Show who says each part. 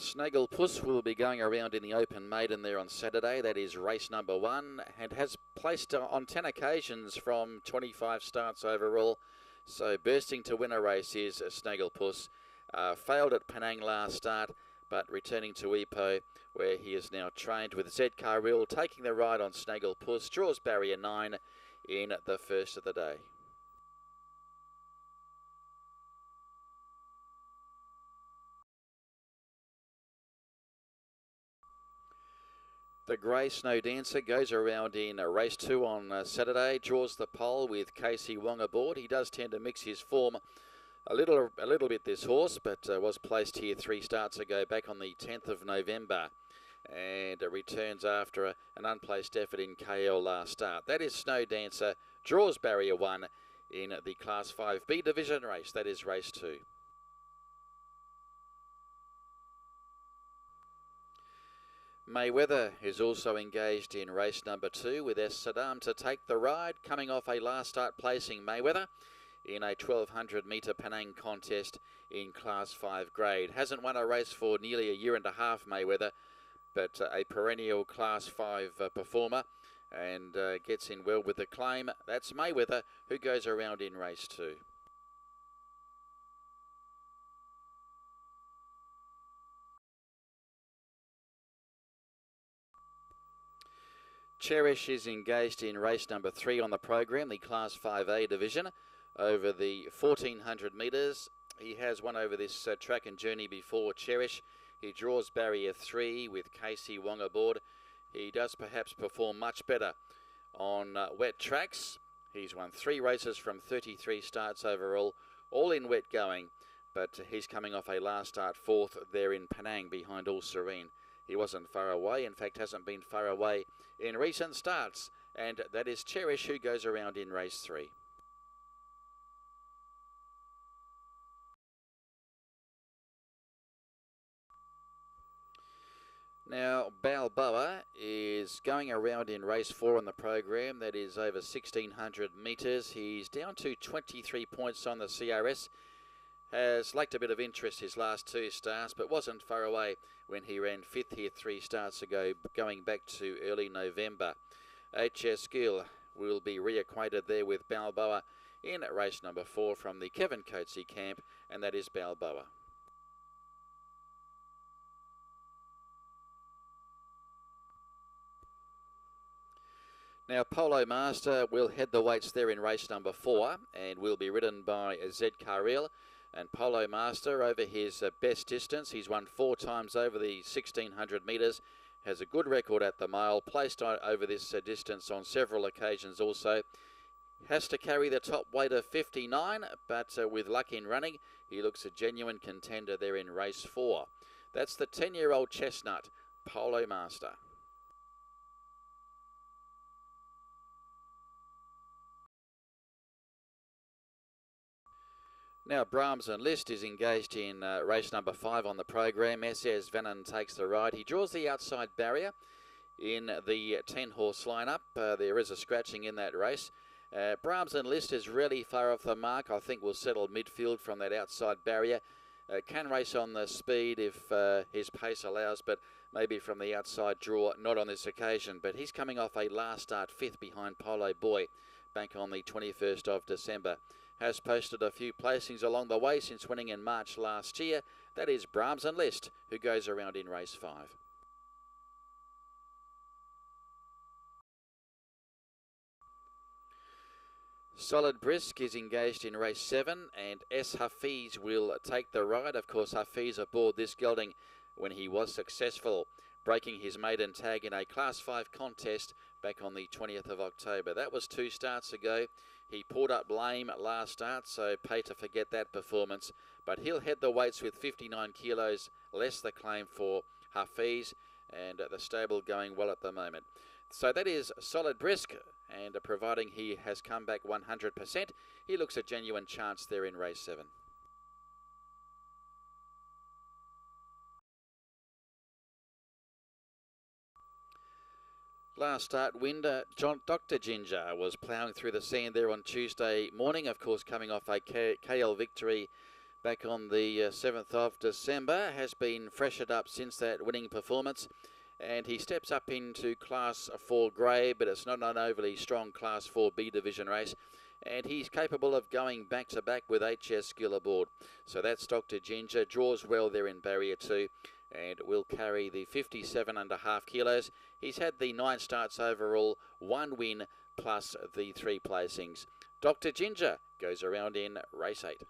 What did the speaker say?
Speaker 1: Snagglepuss will be going around in the Open Maiden there on Saturday. That is race number 1 and has placed on 10 occasions from 25 starts overall. So bursting to win a race is Snagglepuss. Failed at Penang last start, but returning to Ipoh, where he is now trained with Z Carril, taking the ride on Snagglepuss. Draws barrier 9 in the first of the day. The Grey Snow Dancer goes around in race 2 on Saturday, draws the pole with Casey Wong aboard. He does tend to mix his form a little bit, this horse, but was placed here 3 starts ago back on the 10th of November, and returns after an unplaced effort in KL last start. That is Snow Dancer, draws barrier 1 in the Class 5B division race. That is race 2. Mayweather is also engaged in race number 2 with S. Saddam to take the ride, coming off a last start placing. Mayweather in a 1200 metre Penang contest in Class 5 grade. Hasn't won a race for nearly a year and a half, Mayweather, but a perennial Class 5 performer, and gets in well with the claim. That's Mayweather, who goes around in race 2. Cherish is engaged in race number 3 on the program, the Class 5A division, over the 1400 metres. He has won over this track and journey before, Cherish. He draws barrier 3 with Casey Wong aboard. He does perhaps perform much better on wet tracks. He's won 3 races from 33 starts overall, all in wet going, but he's coming off a last start 4th there in Penang behind All Serene. He wasn't far away, in fact hasn't been far away in recent starts, and that is Cherish, who goes around in race 3. Now, Balboa is going around in race 4 on the program. That is over 1600 metres. He's down to 23 points on the CRS. Has lacked a bit of interest his last 2 starts, but wasn't far away when he ran 5th here 3 starts ago, going back to early November. HS Gill will be reacquainted there with Balboa in race number 4 from the Kevin Coatsy camp, and that is Balboa. Now, Polo Master will head the weights there in race number 4 and will be ridden by Z Carril. And Polo Master, over his best distance, he's won 4 times over the 1600 metres, has a good record at the mile, placed over this distance on several occasions also. Has to carry the top weight of 59, but with luck in running, he looks a genuine contender there in race 4. That's the 10-year-old chestnut, Polo Master. Now, Brahms Liszt is engaged in race number 5 on the program. SS Venom takes the ride. He draws the outside barrier in the 10-horse lineup. There is a scratching in that race. Brahms Liszt is really far off the mark. I think will settle midfield from that outside barrier. Can race on the speed if his pace allows, but maybe from the outside draw, not on this occasion. But he's coming off a last start 5th behind Polo Boy back on the 21st of December. Has posted a few placings along the way since winning in March last year. That is Brahms Liszt, who goes around in race 5. Solid Brisk is engaged in race 7, and S. Hafiz will take the ride. Of course, Hafiz aboard this gelding when he was successful, breaking his maiden tag in a Class 5 contest back on the 20th of October. That was 2 starts ago. He pulled up lame last start, so pay to forget that performance. But he'll head the weights with 59 kilos less the claim for Hafiz, and the stable going well at the moment. So that is Solid Brisk, and providing he has come back 100%, he looks a genuine chance there in race 7. Last start wind, Dr. Ginger was ploughing through the sand there on Tuesday morning, of course coming off a KL victory back on the 7th of December, has been freshened up since that winning performance. And he steps up into Class 4 grey, but it's not an overly strong Class 4B division race. And he's capable of going back-to-back with HS skill aboard. So that's Dr. Ginger. Draws well there in barrier 2 and will carry the 57.5 kilos. He's had the 9 starts overall, 1 win plus the 3 placings. Dr. Ginger goes around in race 8.